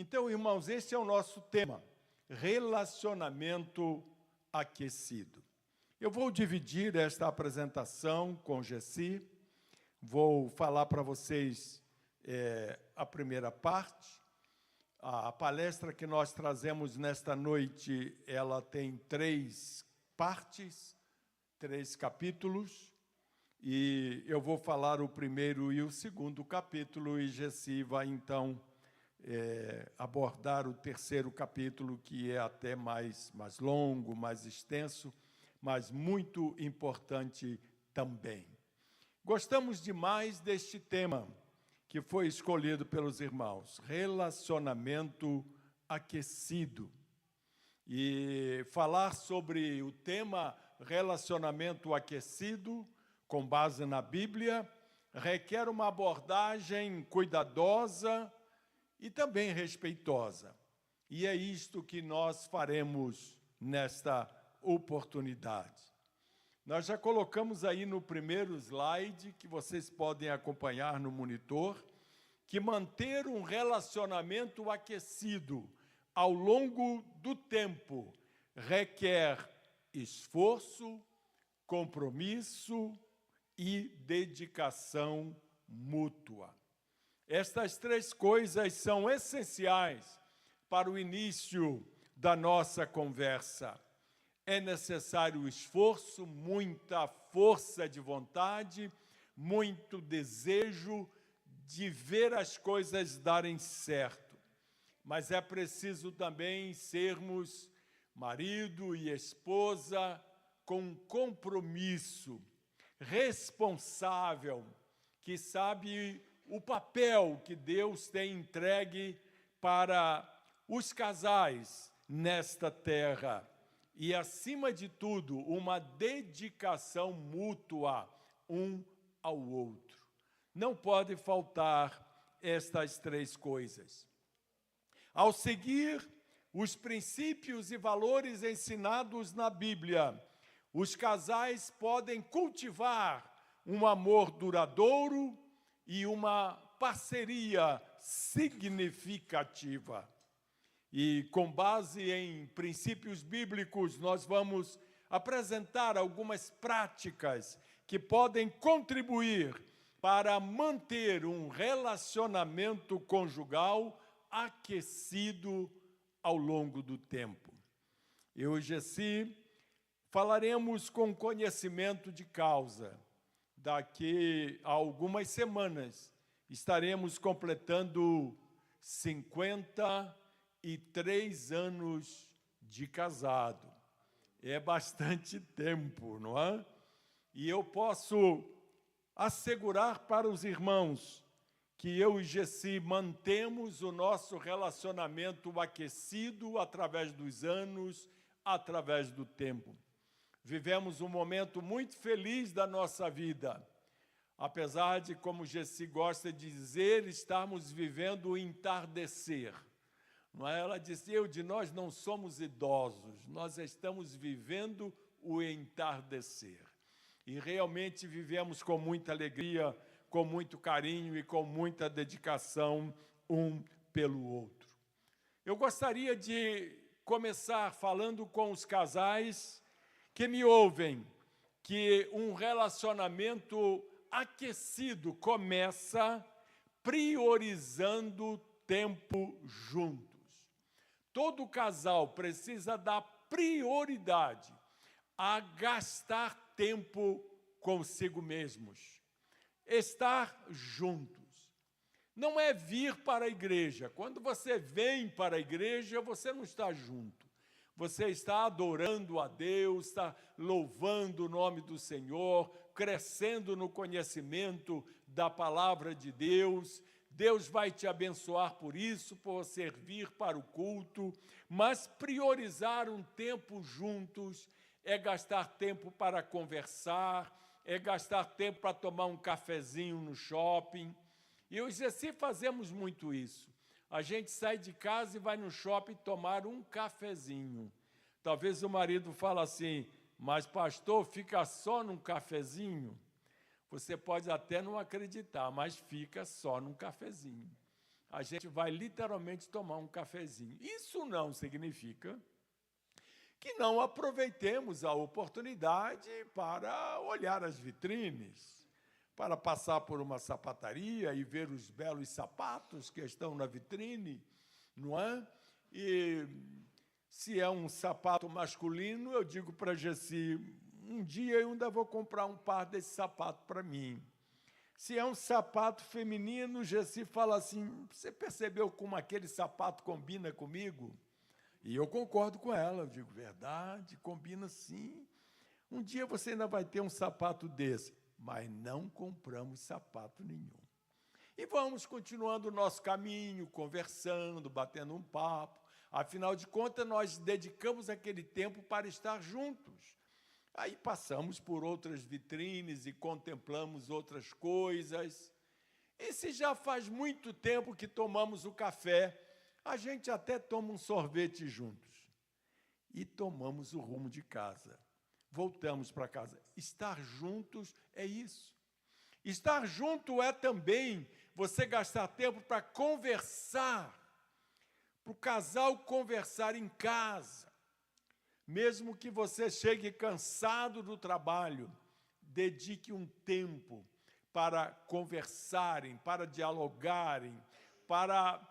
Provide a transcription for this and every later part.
Então, irmãos, esse é o nosso tema, relacionamento aquecido. Eu vou dividir esta apresentação com Gessi, vou falar para vocês a primeira parte. A palestra que nós trazemos nesta noite, ela tem 3 partes, 3 capítulos, e eu vou falar o primeiro e o segundo capítulo, e Gessi vai, então, abordar o terceiro capítulo, que é até mais longo, mais extenso, mas muito importante também. Gostamos demais deste tema que foi escolhido pelos irmãos, relacionamento aquecido. E falar sobre o tema relacionamento aquecido, com base na Bíblia, requer uma abordagem cuidadosa e também respeitosa. E é isto que nós faremos nesta oportunidade. Nós já colocamos aí no primeiro slide, que vocês podem acompanhar no monitor, que manter um relacionamento aquecido ao longo do tempo requer esforço, compromisso e dedicação mútua. Estas 3 coisas são essenciais para o início da nossa conversa. É necessário esforço, muita força de vontade, muito desejo de ver as coisas darem certo. Mas é preciso também sermos marido e esposa com compromisso, responsável, que sabe o papel que Deus tem entregue para os casais nesta terra. E, acima de tudo, uma dedicação mútua um ao outro. Não pode faltar estas 3 coisas. Ao seguir os princípios e valores ensinados na Bíblia, os casais podem cultivar um amor duradouro e uma parceria significativa. E, com base em princípios bíblicos, nós vamos apresentar algumas práticas que podem contribuir para manter um relacionamento conjugal aquecido ao longo do tempo. Eu e Gessi falaremos com conhecimento de causa. Daqui a algumas semanas estaremos completando 53 anos de casado. É bastante tempo, não é? E eu posso assegurar para os irmãos que eu e Gessi mantemos o nosso relacionamento aquecido através dos anos, através do tempo. Vivemos um momento muito feliz da nossa vida, apesar de, como Gessi gosta de dizer, estarmos vivendo o entardecer. Não é? Ela disse, de nós não somos idosos, nós estamos vivendo o entardecer. E realmente vivemos com muita alegria, com muito carinho e com muita dedicação um pelo outro. Eu gostaria de começar falando com os casais que me ouvem, que um relacionamento aquecido começa priorizando tempo juntos. Todo casal precisa dar prioridade a gastar tempo consigo mesmos, estar juntos. Não é vir para a igreja. Quando você vem para a igreja, você não está junto. Você está adorando a Deus, está louvando o nome do Senhor, crescendo no conhecimento da palavra de Deus. Deus vai te abençoar por isso, por você vir para o culto, mas priorizar um tempo juntos é gastar tempo para conversar, é gastar tempo para tomar um cafezinho no shopping. E eu e Gessi fazemos muito isso. A gente sai de casa e vai no shopping tomar um cafezinho. Talvez o marido fale assim, mas pastor, fica só num cafezinho? Você pode até não acreditar, mas fica só num cafezinho. a gente vai literalmente tomar um cafezinho. Isso não significa que não aproveitemos a oportunidade para olhar as vitrines, para passar por uma sapataria e ver os belos sapatos que estão na vitrine, não é? E se é um sapato masculino, eu digo para Gessi, um dia eu ainda vou comprar um par desse sapato para mim. Se é um sapato feminino, Gessi fala assim, você percebeu como aquele sapato combina comigo? E eu concordo com ela, eu digo, verdade, combina sim. Um dia você ainda vai ter um sapato desse, mas não compramos sapato nenhum. E vamos continuando o nosso caminho, conversando, batendo um papo. Afinal de contas, nós dedicamos aquele tempo para estar juntos. Aí passamos por outras vitrines e contemplamos outras coisas. E se já faz muito tempo que tomamos o café, a gente até toma um sorvete juntos. E tomamos o rumo de casa. Voltamos para casa. Estar juntos é isso. Estar junto é também você gastar tempo para conversar, para o casal conversar em casa. Mesmo que você chegue cansado do trabalho, dedique um tempo para conversarem, para dialogarem, para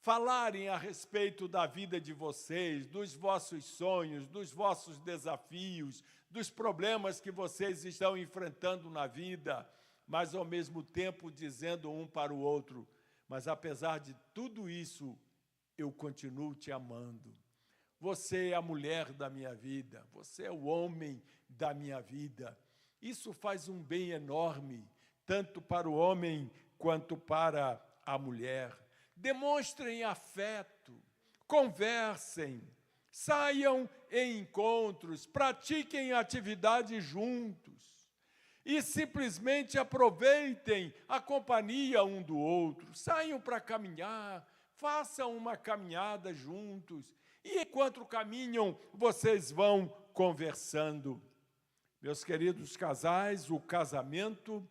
falarem a respeito da vida de vocês, dos vossos sonhos, dos vossos desafios, dos problemas que vocês estão enfrentando na vida, mas ao mesmo tempo dizendo um para o outro, mas apesar de tudo isso, eu continuo te amando. Você é a mulher da minha vida, você é o homem da minha vida. Isso faz um bem enorme, tanto para o homem quanto para a mulher. Demonstrem afeto, conversem, saiam em encontros, pratiquem atividades juntos e simplesmente aproveitem a companhia um do outro. Saiam para caminhar, façam uma caminhada juntos e enquanto caminham, vocês vão conversando. Meus queridos casais, o casamento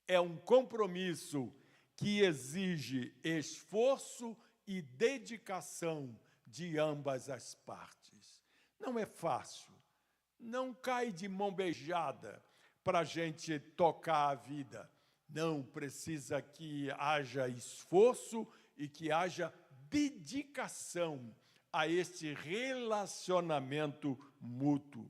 é um compromisso que exige esforço e dedicação de ambas as partes. Não é fácil, não cai de mão beijada para a gente tocar a vida. Não, precisa que haja esforço e que haja dedicação a este relacionamento mútuo.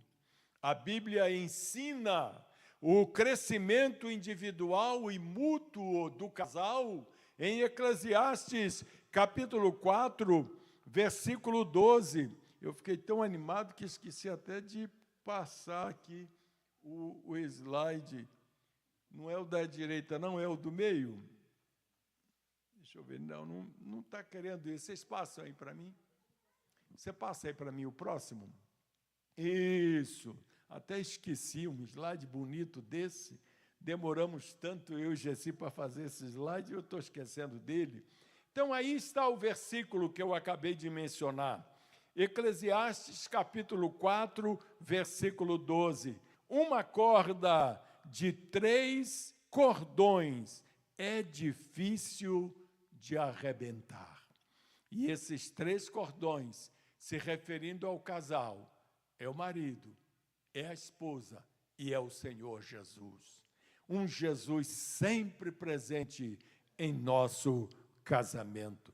A Bíblia ensina o crescimento individual e mútuo do casal em Eclesiastes, capítulo 4, versículo 12. Eu fiquei tão animado que esqueci até de passar aqui o slide. Não é o da direita, não, é o do meio. Deixa eu ver, não está querendo isso. Vocês passam aí para mim? Você passa aí para mim o próximo? Isso. Até esqueci um slide bonito desse. Demoramos tanto eu e Gessi para fazer esse slide, eu estou esquecendo dele. Então, aí está o versículo que eu acabei de mencionar. Eclesiastes, capítulo 4, versículo 12. Uma corda de 3 cordões é difícil de arrebentar. E esses 3 cordões, se referindo ao casal, é o marido, é a esposa e é o Senhor Jesus. Um Jesus sempre presente em nosso casamento.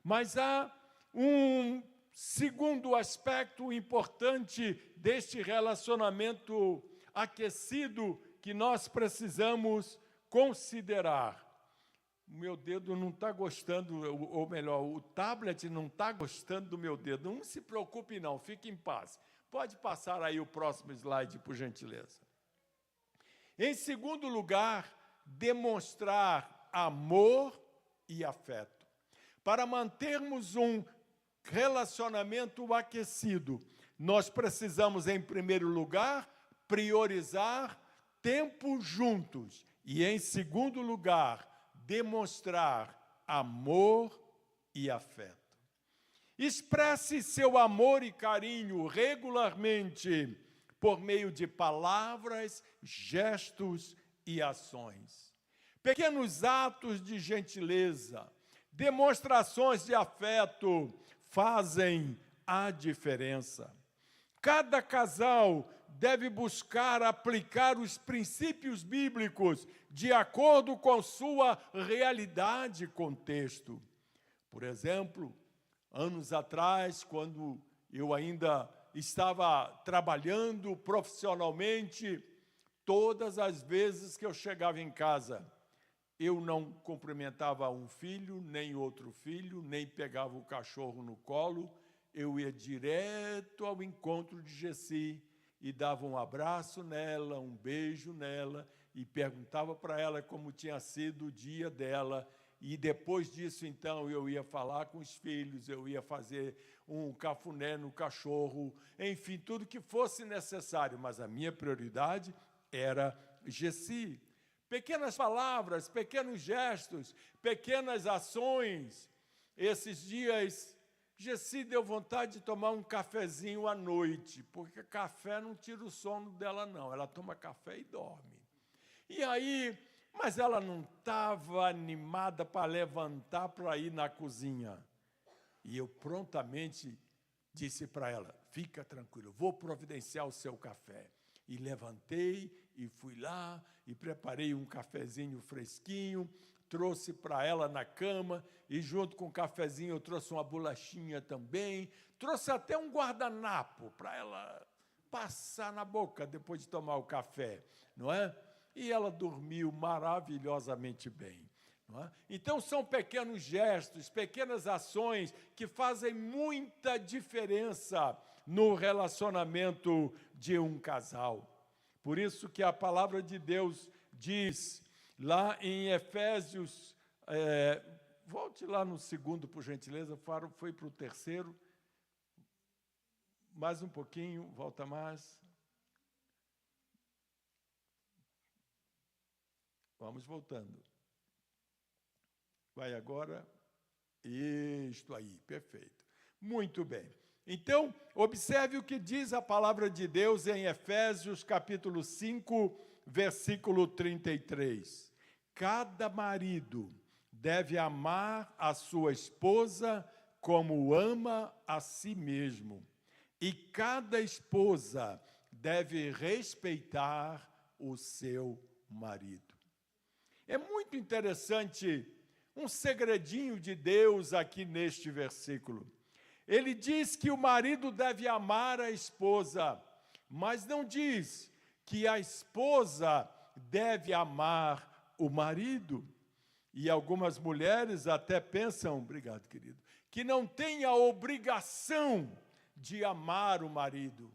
Mas há um segundo aspecto importante deste relacionamento aquecido que nós precisamos considerar. O meu dedo não está gostando, ou melhor, o tablet não está gostando do meu dedo. Não se preocupe não, fique em paz. Pode passar aí o próximo slide, por gentileza. Em segundo lugar, demonstrar amor e afeto. Para mantermos um relacionamento aquecido, nós precisamos, em primeiro lugar, priorizar tempo juntos. E, em segundo lugar, demonstrar amor e afeto. Expresse seu amor e carinho regularmente por meio de palavras, gestos e ações. Pequenos atos de gentileza, Demonstrações de afeto fazem a diferença. Cada casal deve buscar aplicar os princípios bíblicos de acordo com sua realidade e contexto. Por exemplo, anos atrás, quando eu ainda estava trabalhando profissionalmente, todas as vezes que eu chegava em casa, eu não cumprimentava um filho, nem outro filho, nem pegava o cachorro no colo, eu ia direto ao encontro de Gessi e dava um abraço nela, um beijo nela, e perguntava para ela como tinha sido o dia dela. E depois disso, então, eu ia falar com os filhos, eu ia fazer um cafuné no cachorro, enfim, tudo que fosse necessário. Mas a minha prioridade era Gessi. Pequenas palavras, pequenos gestos, pequenas ações. Esses dias, Gessi deu vontade de tomar um cafezinho à noite, porque café não tira o sono dela, não. Ela toma café e dorme. E aí, mas ela não estava animada para levantar para ir na cozinha. E eu prontamente disse para ela, fica tranquilo, vou providenciar o seu café. E levantei e fui lá e preparei um cafezinho fresquinho, trouxe para ela na cama e junto com o cafezinho eu trouxe uma bolachinha também, trouxe até um guardanapo para ela passar na boca depois de tomar o café, não é? E ela dormiu maravilhosamente bem. Não é? Então, são pequenos gestos, pequenas ações que fazem muita diferença no relacionamento de um casal. Por isso que a palavra de Deus diz, lá em Efésios, volte lá no segundo, por gentileza, foi para o terceiro, mais um pouquinho, volta mais. Vamos voltando. Vai agora. Isto aí, perfeito. Muito bem. Então, observe o que diz a palavra de Deus em Efésios, capítulo 5, versículo 33. Cada marido deve amar a sua esposa como ama a si mesmo, e cada esposa deve respeitar o seu marido. É muito interessante um segredinho de Deus aqui neste versículo. Ele diz que o marido deve amar a esposa, mas não diz que a esposa deve amar o marido. E algumas mulheres até pensam, obrigado, querido, que não tem a obrigação de amar o marido,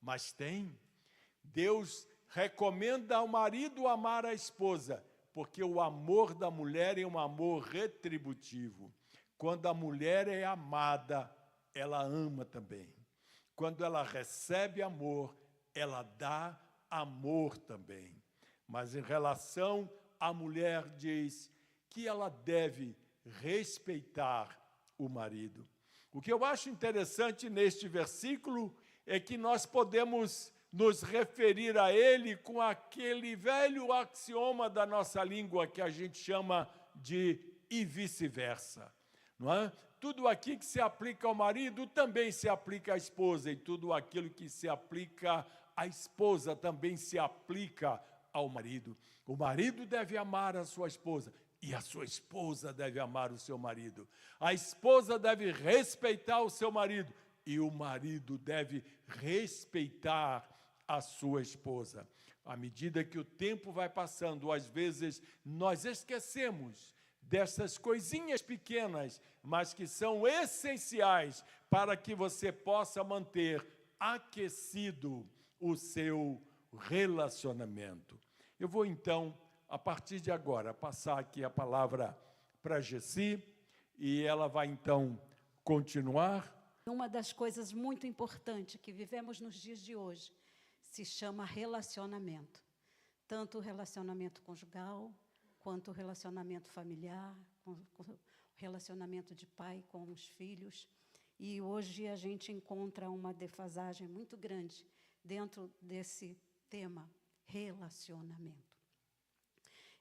mas tem. Deus recomenda ao marido amar a esposa, porque o amor da mulher é um amor retributivo. Quando a mulher é amada, ela ama também. Quando ela recebe amor, ela dá amor também. Mas em relação à mulher, diz que ela deve respeitar o marido. O que eu acho interessante neste versículo é que nós podemos nos referir a ele com aquele velho axioma da nossa língua que a gente chama de e vice-versa, não é? Tudo aquilo que se aplica ao marido também se aplica à esposa, e tudo aquilo que se aplica à esposa também se aplica ao marido. O marido deve amar a sua esposa, e a sua esposa deve amar o seu marido. A esposa deve respeitar o seu marido, e o marido deve respeitar a sua esposa. À medida que o tempo vai passando, às vezes nós esquecemos dessas coisinhas pequenas, mas que são essenciais para que você possa manter aquecido o seu relacionamento. Eu vou, então, a partir de agora, passar aqui a palavra para Gessi, e ela vai, então, continuar. Uma das coisas muito importantes que vivemos nos dias de hoje se chama relacionamento. Tanto o relacionamento conjugal, quanto o relacionamento familiar, o relacionamento de pai com os filhos. E hoje a gente encontra uma defasagem muito grande dentro desse tema, relacionamento.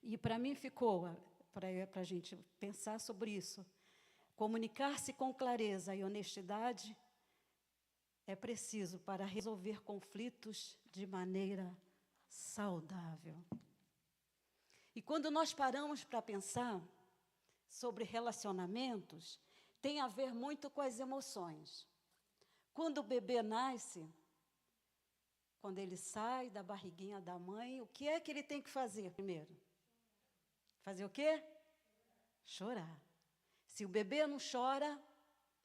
E para mim ficou, para a gente pensar sobre isso, Comunicar-se com clareza e honestidade é preciso para resolver conflitos de maneira saudável. E quando nós paramos para pensar sobre relacionamentos, tem a ver muito com as emoções. Quando o bebê nasce, quando ele sai da barriguinha da mãe, o que é que ele tem que fazer primeiro? Fazer o quê? Chorar. Se o bebê não chora,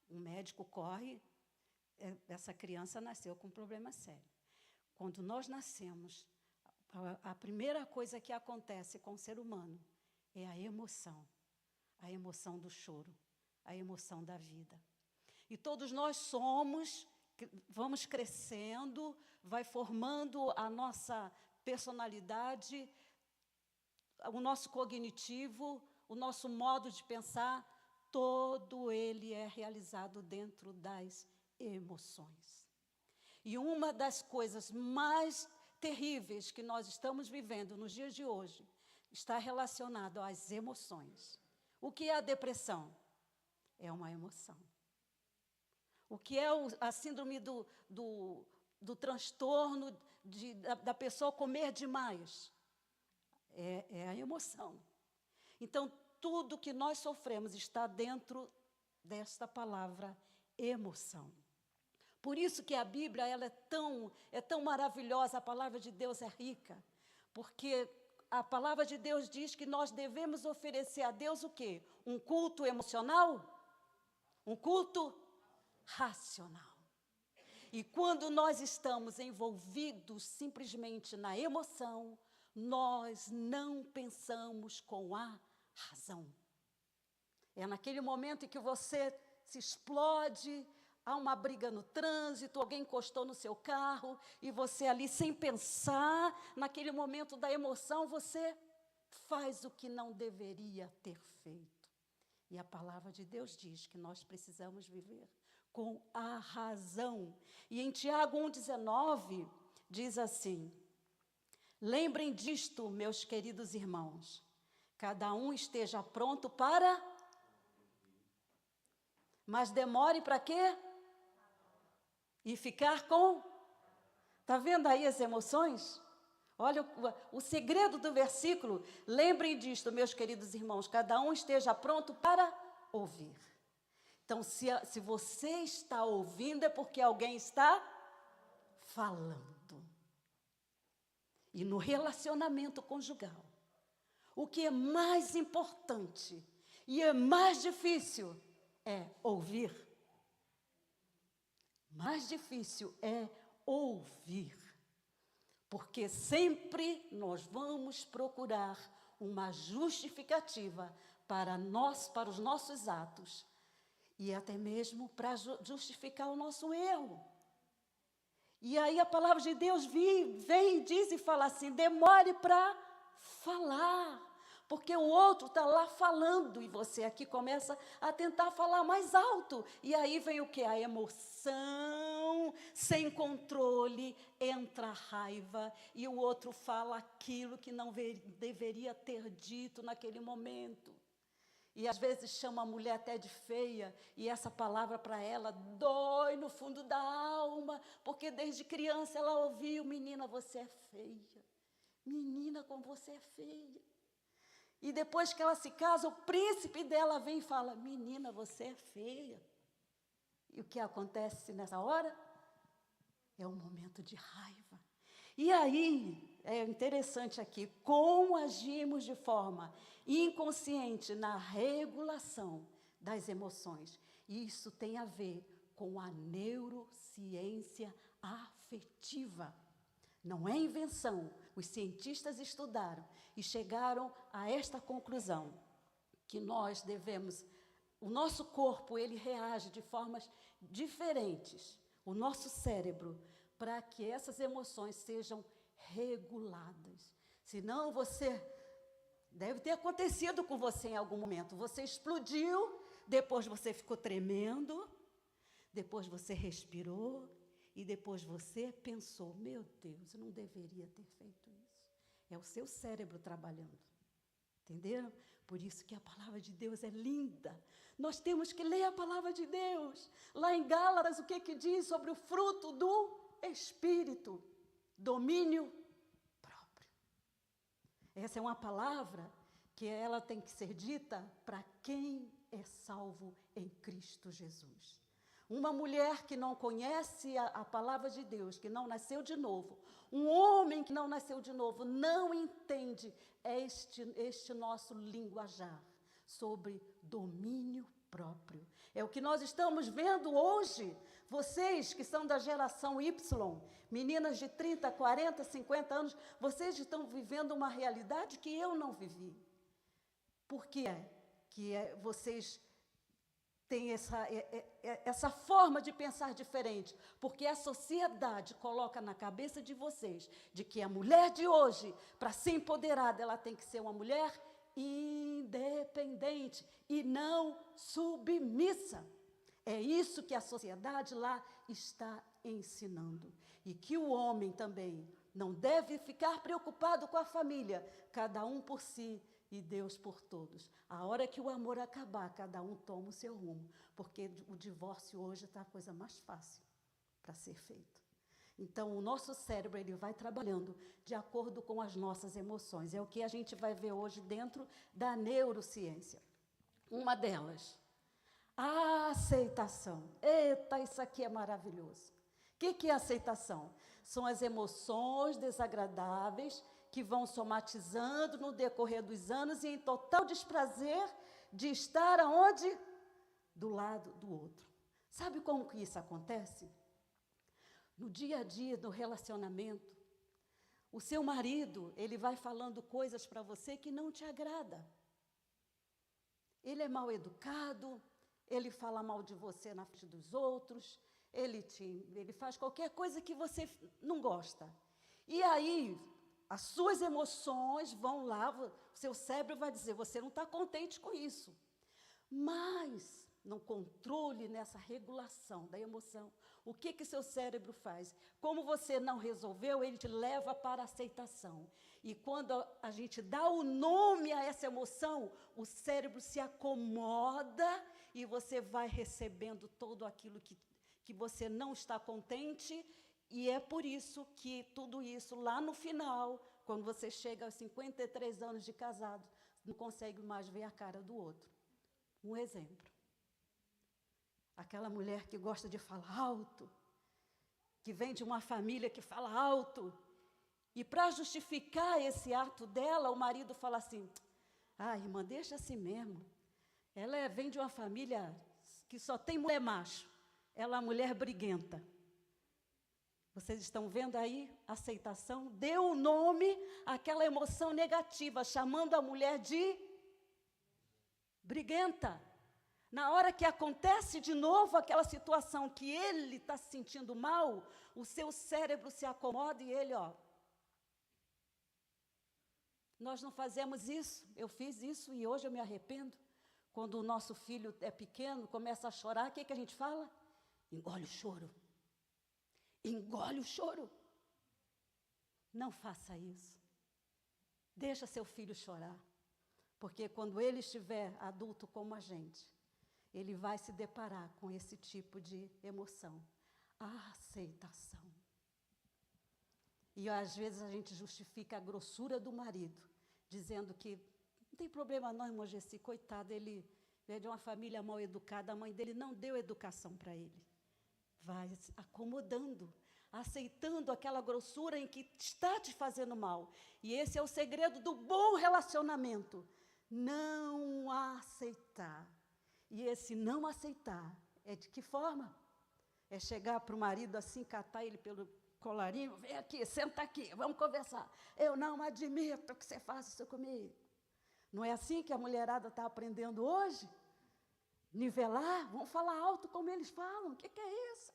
o médico corre, essa criança nasceu com um problema sério. Quando nós nascemos, a primeira coisa que acontece com o ser humano é a emoção do choro, a emoção da vida. E todos nós vamos crescendo, vai formando a nossa personalidade, o nosso cognitivo, o nosso modo de pensar, todo ele é realizado dentro das emoções. E uma das coisas mais terríveis que nós estamos vivendo nos dias de hoje está relacionado às emoções. O que é a depressão? É uma emoção. O que é a síndrome do transtorno da pessoa comer demais? É a emoção. Então, tudo que nós sofremos está dentro desta palavra emoção. Por isso que a Bíblia ela é tão maravilhosa, a palavra de Deus é rica, porque a palavra de Deus diz que nós devemos oferecer a Deus o quê? Um culto emocional? Um culto racional. E quando nós estamos envolvidos simplesmente na emoção, nós não pensamos com a razão. É naquele momento em que você se explode, há uma briga no trânsito, alguém encostou no seu carro, e você ali, sem pensar, naquele momento da emoção, você faz o que não deveria ter feito. E a palavra de Deus diz que nós precisamos viver com a razão. E em Tiago 1,19, diz assim: lembrem disto, meus queridos irmãos, cada um esteja pronto para... Mas demore para quê? E ficar com... Está vendo aí as emoções? Olha o segredo do versículo. Lembrem disto, meus queridos irmãos, cada um esteja pronto para ouvir. Então, se você está ouvindo, é porque alguém está falando. E no relacionamento conjugal, o que é mais importante e é mais difícil é ouvir. Mais difícil é ouvir. Porque sempre nós vamos procurar uma justificativa para os nossos atos e até mesmo para justificar o nosso erro. E aí a palavra de Deus vem e diz e fala assim: demore para falar, porque o outro está lá falando e você aqui começa a tentar falar mais alto. E aí vem o quê? A emoção sem controle, entra a raiva e o outro fala aquilo que não deveria ter dito naquele momento. E às vezes chama a mulher até de feia, e essa palavra para ela dói no fundo da alma, porque desde criança ela ouviu: menina, você é feia. Menina, como você é feia. E depois que ela se casa, o príncipe dela vem e fala: menina, você é feia. E o que acontece nessa hora? É um momento de raiva. E aí, é interessante aqui, como agimos de forma inconsciente na regulação das emoções. Isso tem a ver com a neurociência afetiva. Não é invenção. Os cientistas estudaram e chegaram a esta conclusão, que nós devemos... O nosso corpo, ele reage de formas diferentes, o nosso cérebro, para que essas emoções sejam reguladas. Senão você... Deve ter acontecido com você em algum momento. Você explodiu, depois você ficou tremendo, depois você respirou e depois você pensou: meu Deus, eu não deveria ter feito isso. É o seu cérebro trabalhando. Entenderam? Por isso que a palavra de Deus é linda. Nós temos que ler a palavra de Deus. Lá em Gálatas, o que diz sobre o fruto do Espírito? Domínio próprio. Essa é uma palavra que ela tem que ser dita para quem é salvo em Cristo Jesus. Uma mulher que não conhece a palavra de Deus, que não nasceu de novo, um homem que não nasceu de novo, não entende este nosso linguajar sobre domínio próprio. É o que nós estamos vendo hoje. Vocês que são da geração Y, meninas de 30, 40, 50 anos, vocês estão vivendo uma realidade que eu não vivi. Por que vocês têm essa forma de pensar diferente? Porque a sociedade coloca na cabeça de vocês de que a mulher de hoje, para ser empoderada, ela tem que ser uma mulher independente e não submissa. É isso que a sociedade lá está ensinando. E que o homem também não deve ficar preocupado com a família, cada um por si e Deus por todos. A hora que o amor acabar, cada um toma o seu rumo, porque o divórcio hoje está a coisa mais fácil para ser feito. Então, o nosso cérebro ele vai trabalhando de acordo com as nossas emoções. É o que a gente vai ver hoje dentro da neurociência. Uma delas, a aceitação. Eita, isso aqui é maravilhoso. O que é aceitação? São as emoções desagradáveis que vão somatizando no decorrer dos anos e em total desprazer de estar aonde? Do lado do outro. Sabe como que isso acontece? No dia a dia, no relacionamento, o seu marido, ele vai falando coisas para você que não te agrada. Ele é mal educado, ele fala mal de você na frente dos outros, ele faz qualquer coisa que você não gosta. E aí, as suas emoções vão lá, o seu cérebro vai dizer, você não está contente com isso. Mas, no controle, nessa regulação da emoção, o que seu cérebro faz? Como você não resolveu, ele te leva para a aceitação. E quando a gente dá o nome a essa emoção, o cérebro se acomoda e você vai recebendo todo aquilo que você não está contente. E é por isso que tudo isso, lá no final, quando você chega aos 53 anos de casado, não consegue mais ver a cara do outro. Um exemplo. Aquela mulher que gosta de falar alto, que vem de uma família que fala alto, e para justificar esse ato dela, o marido fala assim, irmã, deixa assim mesmo. Ela vem de uma família que só tem mulher macho. Ela é uma mulher briguenta. Vocês estão vendo aí a aceitação? Deu o nome àquela emoção negativa, chamando a mulher de briguenta. Na hora que acontece de novo aquela situação que ele está se sentindo mal, o seu cérebro se acomoda e ele, nós não fazemos isso, eu fiz isso e hoje eu me arrependo. Quando o nosso filho é pequeno, começa a chorar, o que a gente fala? Engole o choro. Engole o choro. Não faça isso. Deixa seu filho chorar. Porque quando ele estiver adulto como a gente, ele vai se deparar com esse tipo de emoção. A aceitação. E às vezes a gente justifica a grossura do marido, dizendo que não tem problema não, irmã Gessi, coitado, ele é de uma família mal educada, a mãe dele não deu educação para ele. Vai se acomodando, aceitando aquela grossura em que está te fazendo mal. E esse é o segredo do bom relacionamento. Não aceitar. E esse não aceitar é de que forma? É chegar para o marido assim, catar ele pelo colarinho, vem aqui, senta aqui, vamos conversar. Eu não admito que você faça isso comigo. Não é assim que a mulherada está aprendendo hoje? Nivelar, vamos falar alto como eles falam. O que é isso?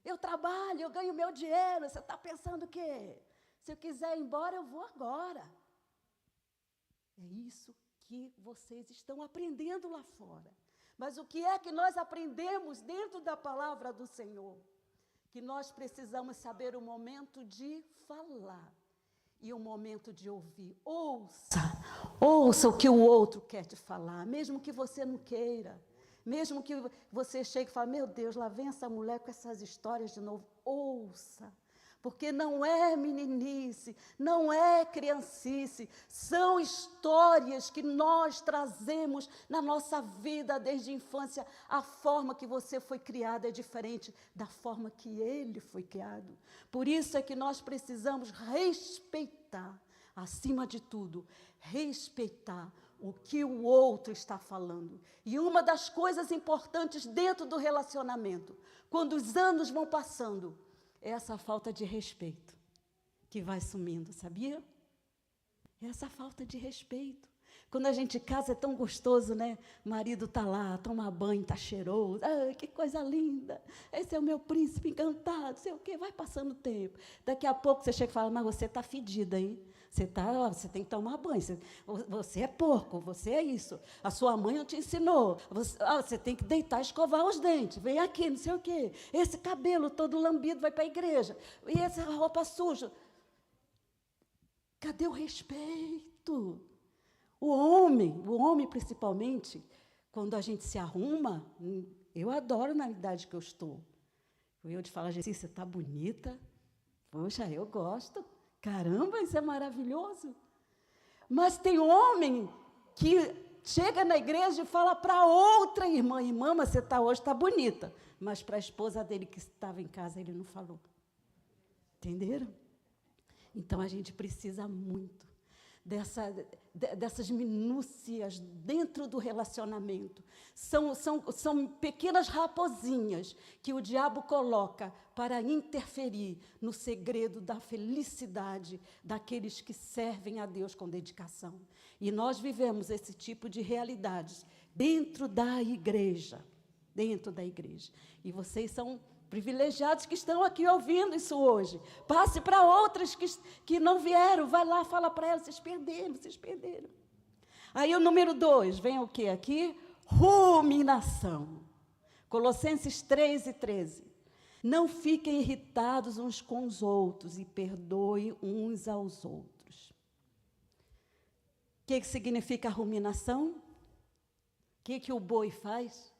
Eu trabalho, eu ganho meu dinheiro, você está pensando o quê? Se eu quiser ir embora, eu vou agora. É isso que vocês estão aprendendo lá fora. Mas o que é que nós aprendemos dentro da palavra do Senhor? Que nós precisamos saber o momento de falar e um momento de ouvir. Ouça o que o outro quer te falar, mesmo que você não queira. Mesmo que você chegue e fale, meu Deus, lá vem essa mulher com essas histórias de novo. Ouça, porque não é meninice, não é criancice, são histórias que nós trazemos na nossa vida desde a infância. A forma que você foi criado é diferente da forma que ele foi criado. Por isso é que nós precisamos respeitar, acima de tudo, respeitar o que o outro está falando. E uma das coisas importantes dentro do relacionamento, quando os anos vão passando, é essa falta de respeito que vai sumindo, sabia? Essa falta de respeito. Quando a gente casa é tão gostoso, né? O marido está lá, toma banho, está cheiroso. Ah, que coisa linda. Esse é o meu príncipe encantado, sei o quê. Vai passando o tempo. Daqui a pouco você chega e fala, mas você está fedida, hein? Você tem que tomar banho. Você é porco, você é isso. A sua mãe não te ensinou. Você tem que deitar e escovar os dentes. Vem aqui, não sei o quê. Esse cabelo todo lambido vai para a igreja. E essa roupa suja. Cadê o respeito? O homem principalmente, quando a gente se arruma, eu adoro na idade que eu estou. Eu te falo, gente, você está bonita. Poxa, eu gosto. Caramba, isso é maravilhoso. Mas tem homem que chega na igreja e fala para outra irmã, mas você hoje está bonita. Mas para a esposa dele que estava em casa, ele não falou. Entenderam? Então, a gente precisa muito dessas minúcias dentro do relacionamento. São pequenas raposinhas que o diabo coloca para interferir no segredo da felicidade daqueles que servem a Deus com dedicação. E nós vivemos esse tipo de realidades dentro da igreja. E vocês são privilegiados que estão aqui ouvindo isso hoje. Passe para outras que não vieram. Vai lá, fala para elas, vocês perderam. Aí o número 2, vem o quê aqui? Ruminação. Colossenses 3:13. Não fiquem irritados uns com os outros e perdoem uns aos outros. O que significa ruminação? O que o boi faz?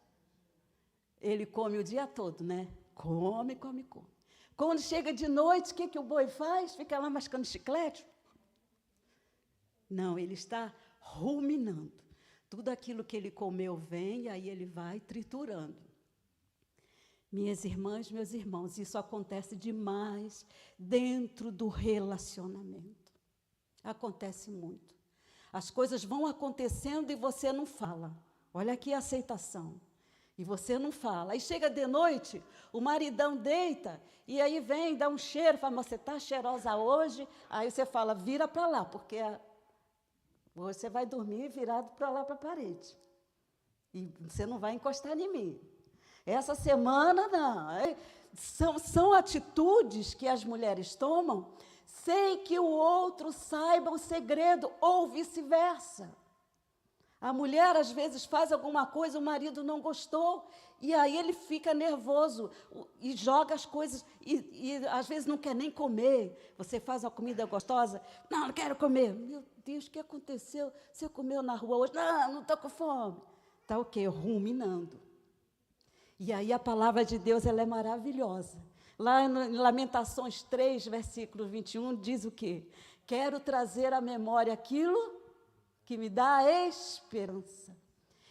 Ele come o dia todo, né? Come. Quando chega de noite, o que o boi faz? Fica lá mascando chiclete? Não, ele está ruminando. Tudo aquilo que ele comeu vem, e aí ele vai triturando. Minhas irmãs, meus irmãos, isso acontece demais dentro do relacionamento. Acontece muito. As coisas vão acontecendo e você não fala. Olha aqui a aceitação. E você não fala. Aí chega de noite, o maridão deita, e aí vem, dá um cheiro, fala, você está cheirosa hoje? Aí você fala, vira para lá, porque você vai dormir virado para lá, para a parede. E você não vai encostar em mim. Essa semana, não. São atitudes que as mulheres tomam sem que o outro saiba o segredo, ou vice-versa. A mulher, às vezes, faz alguma coisa, o marido não gostou, e aí ele fica nervoso e joga as coisas, e às vezes não quer nem comer. Você faz uma comida gostosa, não quero comer. Meu Deus, o que aconteceu? Você comeu na rua hoje? Não estou com fome. Está o quê? Ruminando. E aí a palavra de Deus, ela é maravilhosa. Lá em Lamentações 3, versículo 21, diz o quê? Quero trazer à memória aquilo que me dá esperança.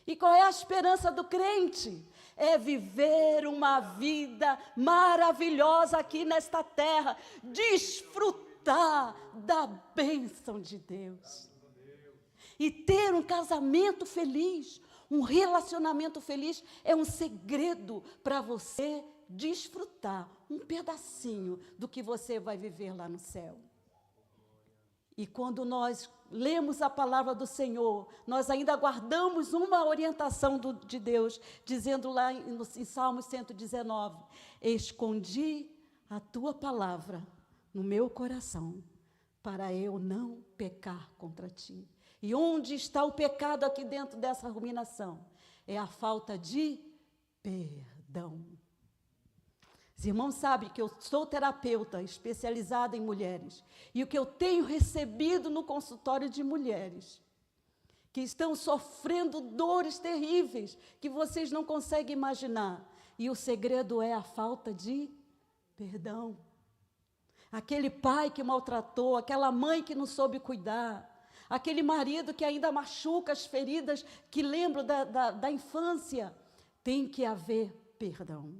E qual é a esperança do crente? É viver uma vida maravilhosa aqui nesta terra, desfrutar da bênção de Deus. E ter um casamento feliz, um relacionamento feliz, é um segredo para você desfrutar um pedacinho do que você vai viver lá no céu. E quando nós lemos a palavra do Senhor, nós ainda guardamos uma orientação de Deus, dizendo lá em Salmos 119, escondi a tua palavra no meu coração, para eu não pecar contra ti. E onde está o pecado aqui dentro dessa ruminação? É a falta de perdão. Os irmãos sabem que eu sou terapeuta especializada em mulheres. E o que eu tenho recebido no consultório de mulheres que estão sofrendo dores terríveis que vocês não conseguem imaginar. E o segredo é a falta de perdão. Aquele pai que maltratou, aquela mãe que não soube cuidar, aquele marido que ainda machuca as feridas que lembram da infância. Tem que haver perdão.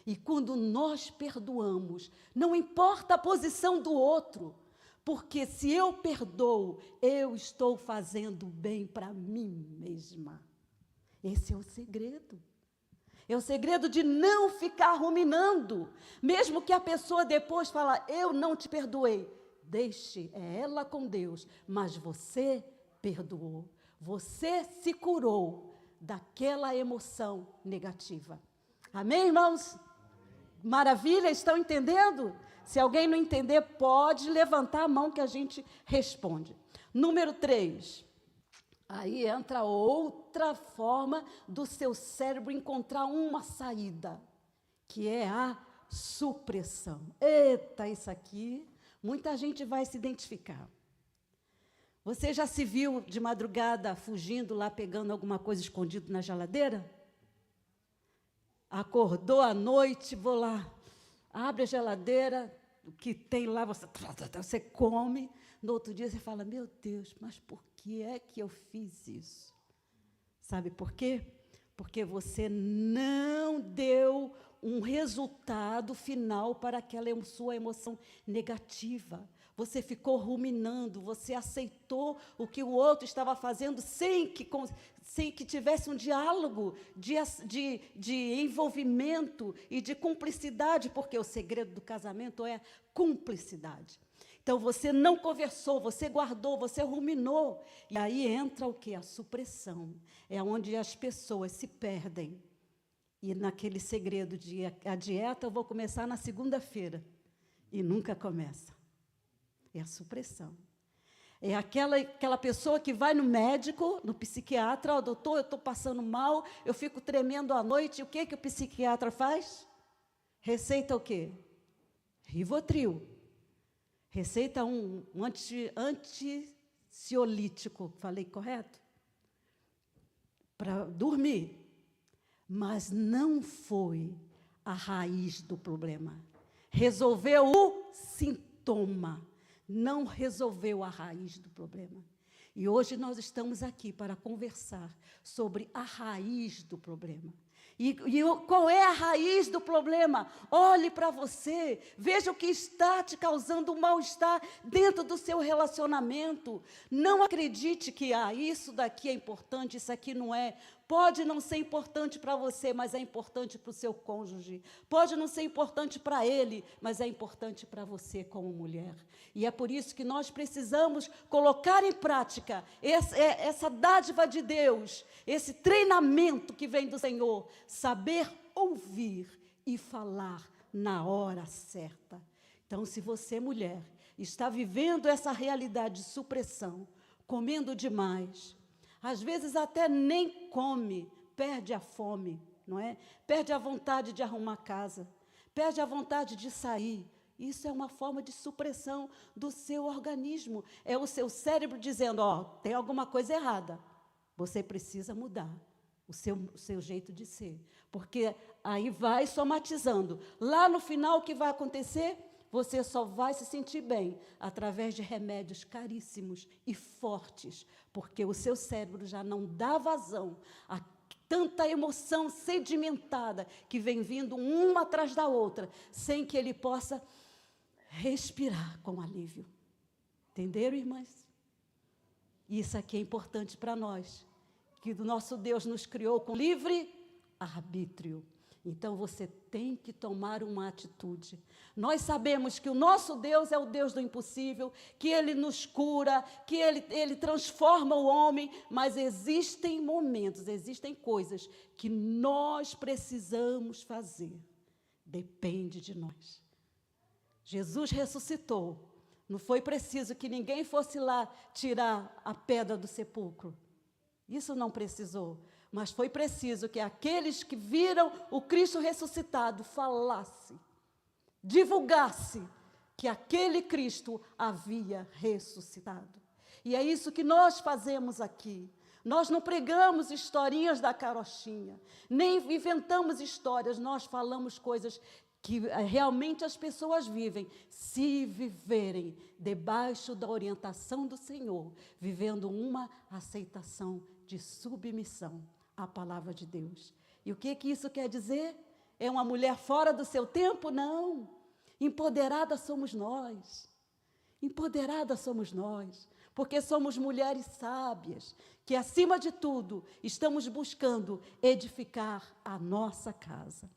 E quando nós perdoamos, não importa a posição do outro, porque se eu perdoo, eu estou fazendo bem para mim mesma. Esse é o segredo. É o segredo de não ficar ruminando, mesmo que a pessoa depois fale, eu não te perdoei. Deixe, é ela com Deus, mas você perdoou. Você se curou daquela emoção negativa. Amém, irmãos? Maravilha, estão entendendo? Se alguém não entender, pode levantar a mão que a gente responde. Número 3. Aí entra outra forma do seu cérebro encontrar uma saída, que é a supressão. Eita, isso aqui, muita gente vai se identificar. Você já se viu de madrugada fugindo lá, pegando alguma coisa escondida na geladeira? Acordou à noite, vou lá, abre a geladeira, o que tem lá, você come. No outro dia você fala, meu Deus, mas por que é que eu fiz isso? Sabe por quê? Porque você não deu um resultado final para aquela sua emoção negativa. Você ficou ruminando, você aceitou o que o outro estava fazendo sem que tivesse um diálogo de envolvimento e de cumplicidade, porque o segredo do casamento é cumplicidade. Então, você não conversou, você guardou, você ruminou. E aí entra o quê? A supressão. É onde as pessoas se perdem. E naquele segredo de a dieta eu vou começar na segunda-feira. E nunca começa. É a supressão. É aquela pessoa que vai no médico, no psiquiatra, doutor, eu estou passando mal, eu fico tremendo à noite. E o que o psiquiatra faz? Receita o quê? Rivotril. Receita um ansiolítico, falei correto? Para dormir. Mas não foi a raiz do problema. Resolveu o sintoma, não resolveu a raiz do problema. E hoje nós estamos aqui para conversar sobre a raiz do problema. E qual é a raiz do problema? Olhe para você, veja o que está te causando um mal-estar dentro do seu relacionamento. Não acredite que isso daqui é importante, isso aqui não é. Pode não ser importante para você, mas é importante para o seu cônjuge. Pode não ser importante para ele, mas é importante para você como mulher. E é por isso que nós precisamos colocar em prática essa dádiva de Deus, esse treinamento que vem do Senhor, saber ouvir e falar na hora certa. Então, se você, mulher, está vivendo essa realidade de supressão, comendo demais, às vezes até nem come, perde a fome, não é? Perde a vontade de arrumar casa, perde a vontade de sair. Isso é uma forma de supressão do seu organismo. É o seu cérebro dizendo, tem alguma coisa errada. Você precisa mudar o seu jeito de ser. Porque aí vai somatizando. Lá no final, o que vai acontecer? Você só vai se sentir bem através de remédios caríssimos e fortes, porque o seu cérebro já não dá vazão a tanta emoção sedimentada que vem vindo uma atrás da outra, sem que ele possa respirar com alívio. Entenderam, irmãs? Isso aqui é importante para nós, que o nosso Deus nos criou com livre arbítrio. Então, você tem que tomar uma atitude. Nós sabemos que o nosso Deus é o Deus do impossível, que Ele nos cura, que Ele transforma o homem, mas existem momentos, existem coisas que nós precisamos fazer. Depende de nós. Jesus ressuscitou. Não foi preciso que ninguém fosse lá tirar a pedra do sepulcro. Isso não precisou. Mas foi preciso que aqueles que viram o Cristo ressuscitado falassem, divulgassem que aquele Cristo havia ressuscitado. E é isso que nós fazemos aqui. Nós não pregamos historinhas da carochinha, nem inventamos histórias, nós falamos coisas que realmente as pessoas vivem, se viverem debaixo da orientação do Senhor, vivendo uma aceitação de submissão à palavra de Deus. E o que isso quer dizer? É uma mulher fora do seu tempo? Não. Empoderada somos nós. Empoderada somos nós, porque somos mulheres sábias, que, acima de tudo, estamos buscando edificar a nossa casa.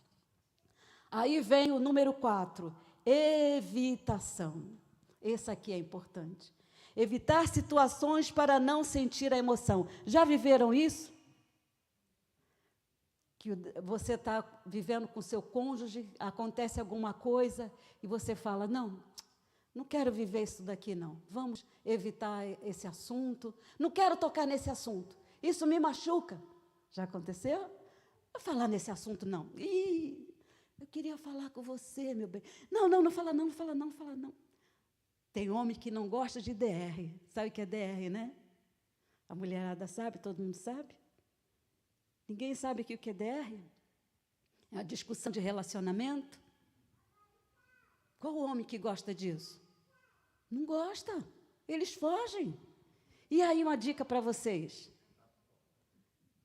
Aí vem o número 4, evitação. Esse aqui é importante. Evitar situações para não sentir a emoção. Já viveram isso? Que você está vivendo com seu cônjuge, acontece alguma coisa e você fala, não quero viver isso daqui, não. Vamos evitar esse assunto. Não quero tocar nesse assunto. Isso me machuca. Já aconteceu? Não falar nesse assunto, não. Eu queria falar com você, meu bem. Não fala não. Tem homem que não gosta de DR. Sabe o que é DR, né? A mulherada sabe, todo mundo sabe. Ninguém sabe o que é DR? É uma discussão de relacionamento. Qual o homem que gosta disso? Não gosta. Eles fogem. E aí uma dica para vocês.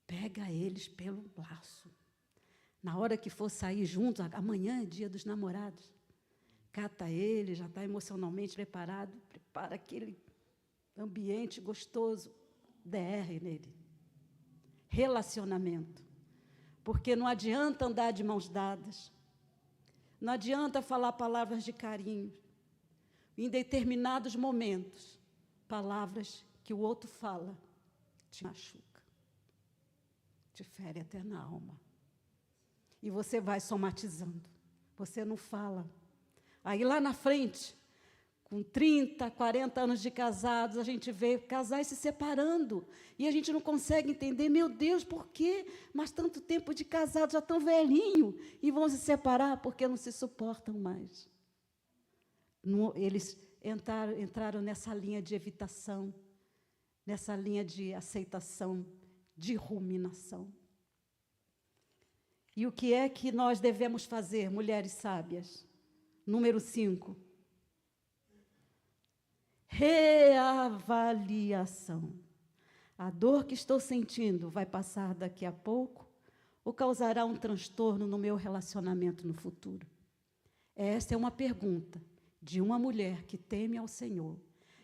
Pega eles pelo braço. Na hora que for sair juntos, amanhã é dia dos namorados. Cata ele, já está emocionalmente preparado, prepara aquele ambiente gostoso, DR nele. Relacionamento. Porque não adianta andar de mãos dadas, não adianta falar palavras de carinho, em determinados momentos, palavras que o outro fala, te machuca, te fere até na alma. E você vai somatizando, você não fala. Aí lá na frente, com 30, 40 anos de casados, a gente vê casais se separando. E a gente não consegue entender, meu Deus, por quê? Mas tanto tempo de casado, já estão velhinho, e vão se separar porque não se suportam mais. Eles entraram nessa linha de evitação, nessa linha de aceitação, de ruminação. E o que é que nós devemos fazer, mulheres sábias? Número 5. Reavaliação. A dor que estou sentindo vai passar daqui a pouco ou causará um transtorno no meu relacionamento no futuro? Esta é uma pergunta de uma mulher que teme ao Senhor.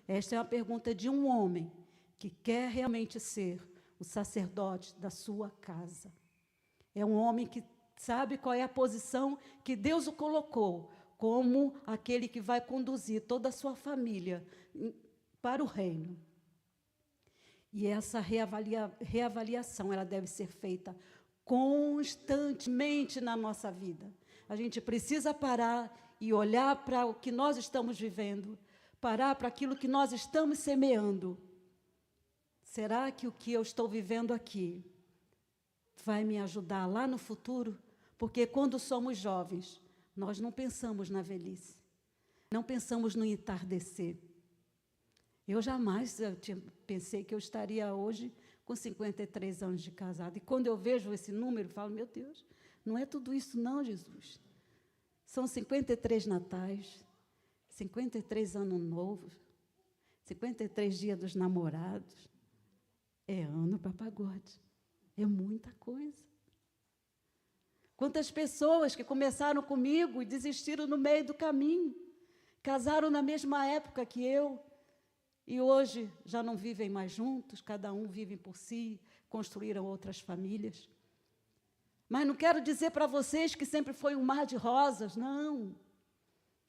Esta é uma pergunta de um homem que quer realmente ser o sacerdote da sua casa. É um homem que sabe qual é a posição que Deus o colocou, como aquele que vai conduzir toda a sua família para o reino. E essa reavaliação, ela deve ser feita constantemente na nossa vida. A gente precisa parar e olhar para o que nós estamos vivendo, parar para aquilo que nós estamos semeando. Será que o que eu estou vivendo aqui vai me ajudar lá no futuro? Porque quando somos jovens, nós não pensamos na velhice, não pensamos no entardecer. Eu jamais pensei que eu estaria hoje com 53 anos de casado. E quando eu vejo esse número, eu falo, meu Deus, não é tudo isso não, Jesus. São 53 natais, 53 anos novos, 53 dias dos namorados. É ano para pagode. É muita coisa. Quantas pessoas que começaram comigo e desistiram no meio do caminho, casaram na mesma época que eu, e hoje já não vivem mais juntos, cada um vive por si, construíram outras famílias. Mas não quero dizer para vocês que sempre foi um mar de rosas, não.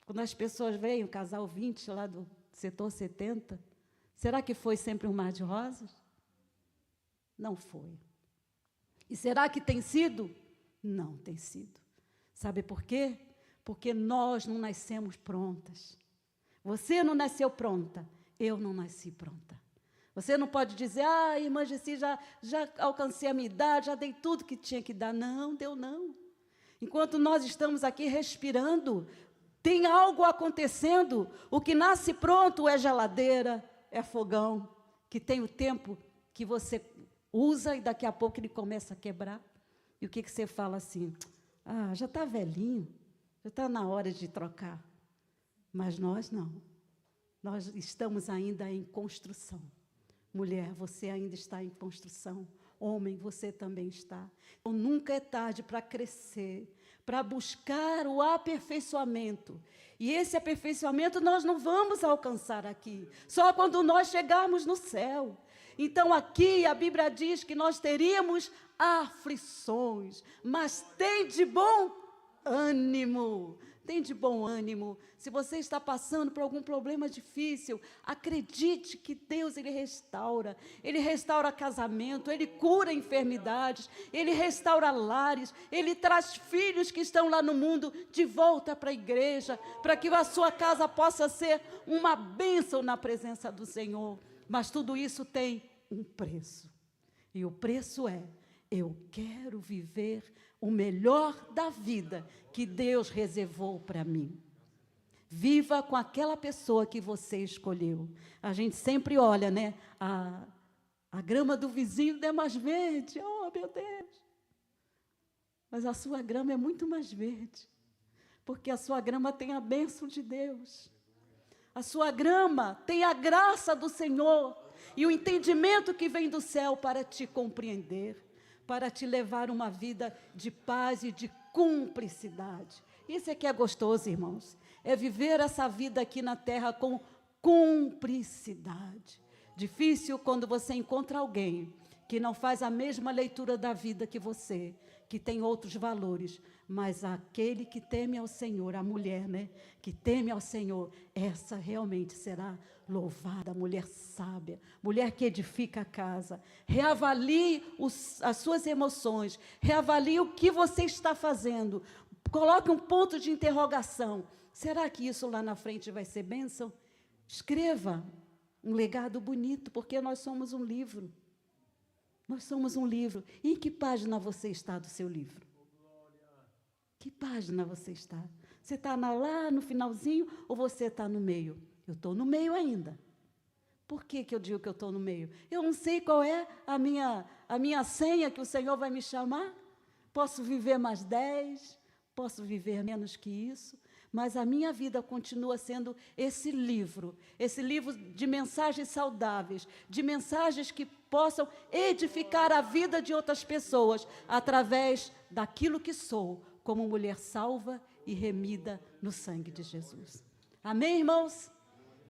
Quando as pessoas veem o casal 20 lá do setor 70, será que foi sempre um mar de rosas? Não foi. E será que tem sido? Não tem sido. Sabe por quê? Porque nós não nascemos prontas. Você não nasceu pronta, eu não nasci pronta. Você não pode dizer, irmã Gessi, já alcancei a minha idade, já dei tudo que tinha que dar. Não, deu não. Enquanto nós estamos aqui respirando, tem algo acontecendo. O que nasce pronto é geladeira, é fogão, que tem o tempo que você usa e daqui a pouco ele começa a quebrar. E o que você fala assim? Já está velhinho, já está na hora de trocar. Mas nós não. Nós estamos ainda em construção. Mulher, você ainda está em construção. Homem, você também está. Então, nunca é tarde para crescer, para buscar o aperfeiçoamento. E esse aperfeiçoamento nós não vamos alcançar aqui, só quando nós chegarmos no céu. Então, aqui a Bíblia diz que nós teríamos aflições, mas tem de bom ânimo. Tem de bom ânimo. Se você está passando por algum problema difícil, acredite que Deus, Ele restaura casamento, Ele cura enfermidades, Ele restaura lares, Ele traz filhos que estão lá no mundo de volta para a igreja, para que a sua casa possa ser uma bênção na presença do Senhor. Mas tudo isso tem um preço. E o preço é: eu quero viver o melhor da vida que Deus reservou para mim. Viva com aquela pessoa que você escolheu. A gente sempre olha, né? A grama do vizinho é mais verde. Oh, meu Deus! Mas a sua grama é muito mais verde, porque a sua grama tem a bênção de Deus. A sua grama tem a graça do Senhor e o entendimento que vem do céu para te compreender, para te levar uma vida de paz e de cumplicidade. Isso é que é gostoso, irmãos. É viver essa vida aqui na terra com cumplicidade. Difícil quando você encontra alguém que não faz a mesma leitura da vida que você, que tem outros valores, mas aquele que teme ao Senhor, a mulher, né, que teme ao Senhor, essa realmente será louvada, mulher sábia, mulher que edifica a casa. Reavalie as suas emoções, reavalie o que você está fazendo, coloque um ponto de interrogação. Será que isso lá na frente vai ser bênção? Escreva um legado bonito, porque nós somos um livro. Nós somos um livro. E em que página você está do seu livro? Que página você está? Você está lá no finalzinho ou você está no meio? Eu estou no meio ainda. Por que eu digo que eu estou no meio? Eu não sei qual é a minha senha que o Senhor vai me chamar. Posso viver mais 10, posso viver menos que isso, mas a minha vida continua sendo esse livro de mensagens saudáveis, de mensagens que possam edificar a vida de outras pessoas, através daquilo que sou, como mulher salva e remida no sangue de Jesus. Amém, irmãos?